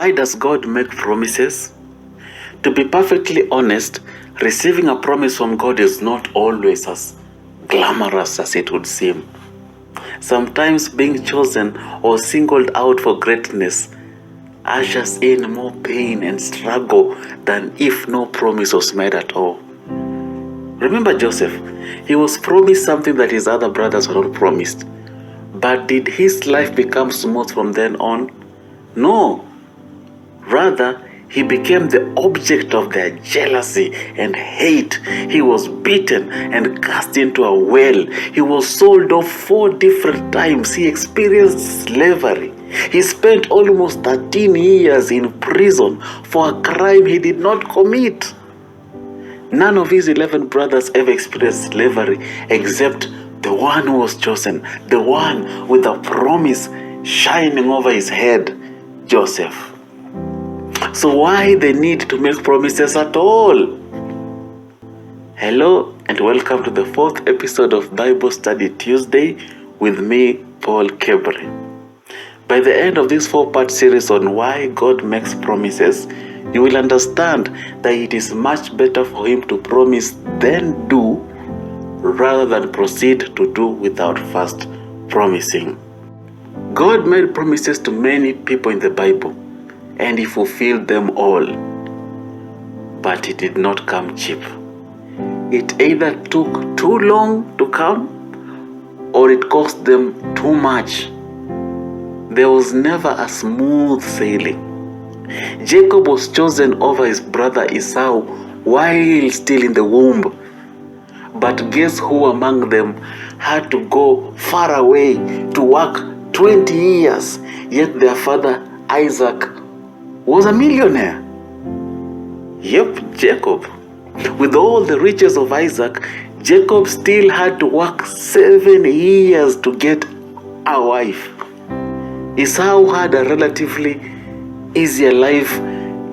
Why does God make promises? To be perfectly honest, receiving a promise from God is not always as glamorous as it would seem. Sometimes being chosen or singled out for greatness ushers in more pain and struggle than if no promise was made at all. Remember Joseph, he was promised something that his other brothers were not promised. But did his life become smooth from then on? No. Rather, he became the object of their jealousy and hate. He was beaten and cast into a well. He was sold off 4 different times. He experienced slavery. He spent almost 13 years in prison for a crime he did not commit. None of his 11 brothers ever experienced slavery except the one who was chosen, the one with a promise shining over his head, Joseph. So why the need to make promises at all? Hello and welcome to the 4th episode of Bible Study Tuesday with me, Paul Kebre. By the end of this 4-part series on why God makes promises, you will understand that it is much better for him to promise then do rather than proceed to do without first promising. God made promises to many people in the Bible, and he fulfilled them all. But it did not come cheap. It either took too long to come, or it cost them too much. There was never a smooth sailing. Jacob was chosen over his brother Esau while still in the womb. But guess who among them had to go far away to work 20 years, yet their father Isaac was a millionaire? Yep, Jacob. With all the riches of Isaac, Jacob still had to work 7 years to get a wife. Esau had a relatively easier life.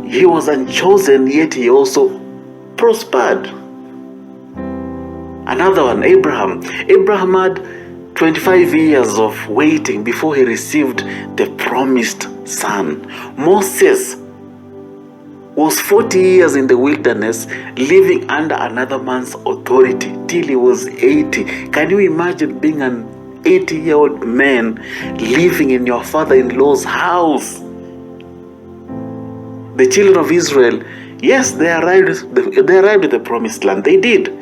He was unchosen, yet he also prospered. Another one, Abraham. Abraham had 25 years of waiting before he received the promised son. Moses was 40 years in the wilderness, living under another man's authority till he was 80. Can you imagine being an 80-year-old man living in your father-in-law's house? The children of Israel, yes, they arrived at the promised land. They did.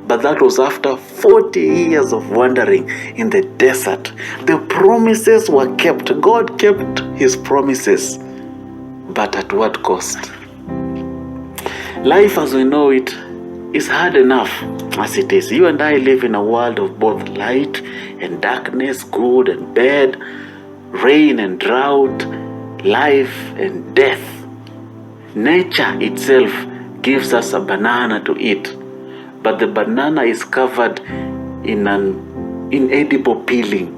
But that was after 40 years of wandering in the desert. The promises were kept. God kept his promises. But at what cost? Life as we know it is hard enough as it is. You and I live in a world of both light and darkness, good and bad, rain and drought, life and death. Nature itself gives us a banana to eat, but the banana is covered in an inedible peeling.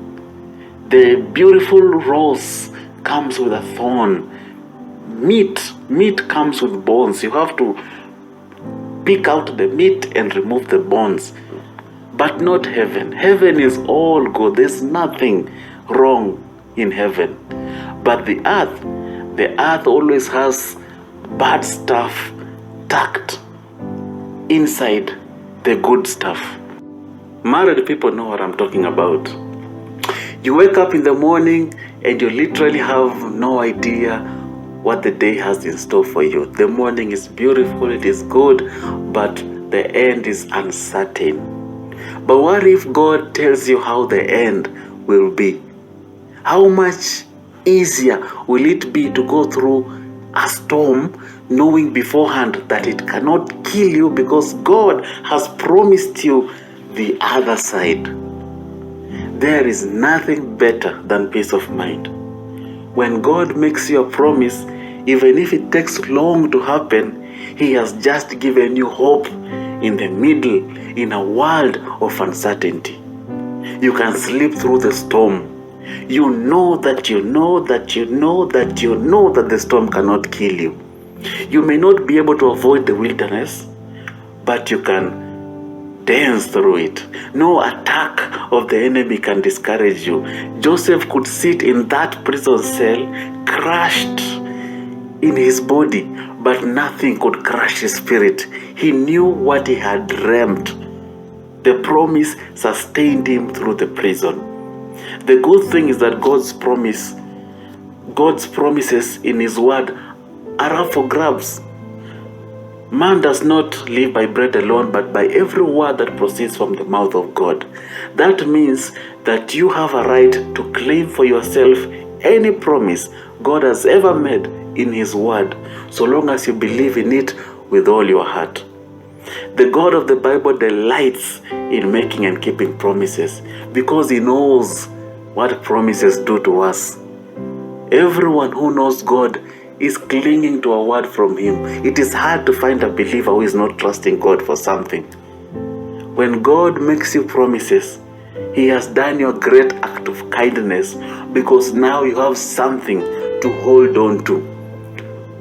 The beautiful rose comes with a thorn. Meat comes with bones. You have to pick out the meat and remove the bones. But not heaven. Heaven is all good. There's nothing wrong in heaven. But the earth always has bad stuff tucked inside the good stuff. Married people know what I'm talking about. You wake up in the morning and you literally have no idea what the day has in store for you. The morning is beautiful, it is good, but the end is uncertain. But what if God tells you how the end will be? How much easier will it be to go through a storm knowing beforehand that it cannot kill you because God has promised you the other side? There is nothing better than peace of mind. When God makes you a promise, even if it takes long to happen, he has just given you hope in the middle, in a world of uncertainty. You can sleep through the storm. You know that the storm cannot kill you. You may not be able to avoid the wilderness, but you can dance through it. No attack of the enemy can discourage you. Joseph could sit in that prison cell, crushed in his body, but nothing could crush his spirit. He knew what he had dreamt. The promise sustained him through the prison. The good thing is that God's promises in his word are up for grabs. Man does not live by bread alone, but by every word that proceeds from the mouth of God. That means that you have a right to claim for yourself any promise God has ever made in his word, so long as you believe in it with all your heart. The God of the Bible delights in making and keeping promises because he knows what promises do to us. Everyone who knows God is clinging to a word from him. It is hard to find a believer who is not trusting God for something. When God makes you promises, he has done you a great act of kindness because now you have something to hold on to.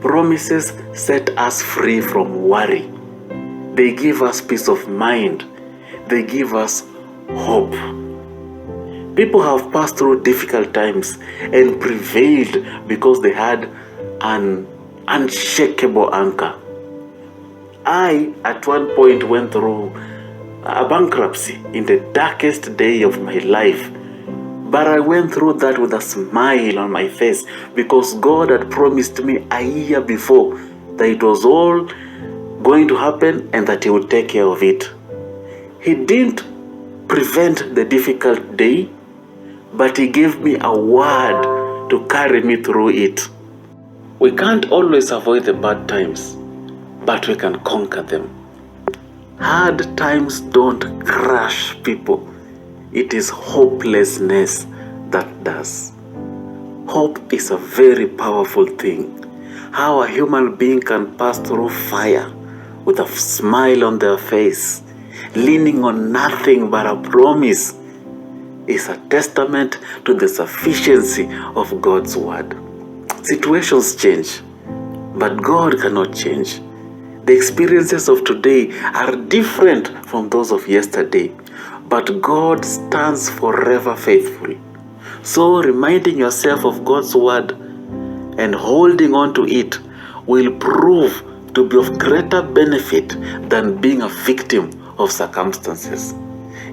Promises set us free from worry. They give us peace of mind. They give us hope. People have passed through difficult times and prevailed because they had an unshakable anchor. I, at one point, went through a bankruptcy in the darkest day of my life. But I went through that with a smile on my face because God had promised me a year before that it was all going to happen and that he would take care of it. He didn't prevent the difficult day, but he gave me a word to carry me through it. We can't always avoid the bad times, but we can conquer them. Hard times don't crush people. It is hopelessness that does. Hope is a very powerful thing. How a human being can pass through fire with a smile on their face, leaning on nothing but a promise, is a testament to the sufficiency of God's word. Situations change, but God cannot change. The experiences of today are different from those of yesterday, but God stands forever faithful. So reminding yourself of God's word and holding on to it will prove to be of greater benefit than being a victim of circumstances.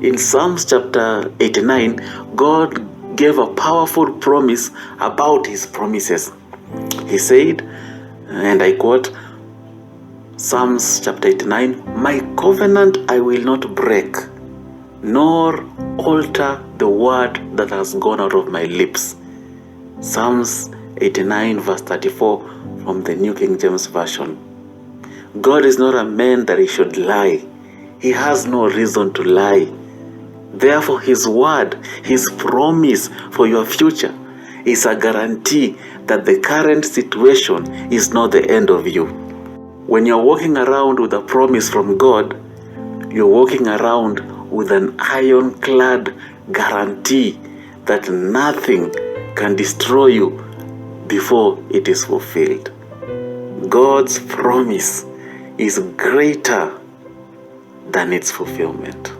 In Psalms chapter 89, God gave a powerful promise about his promises. He said, and I quote, Psalms chapter 89, "My covenant I will not break, nor alter the word that has gone out of my lips." Psalms 89 verse 34 from the New King James Version. God is not a man that he should lie. He has no reason to lie. Therefore, his word, his promise for your future is a guarantee that the current situation is not the end of you. When you're walking around with a promise from God, you're walking around with an ironclad guarantee that nothing can destroy you before it is fulfilled. God's promise is greater than its fulfillment.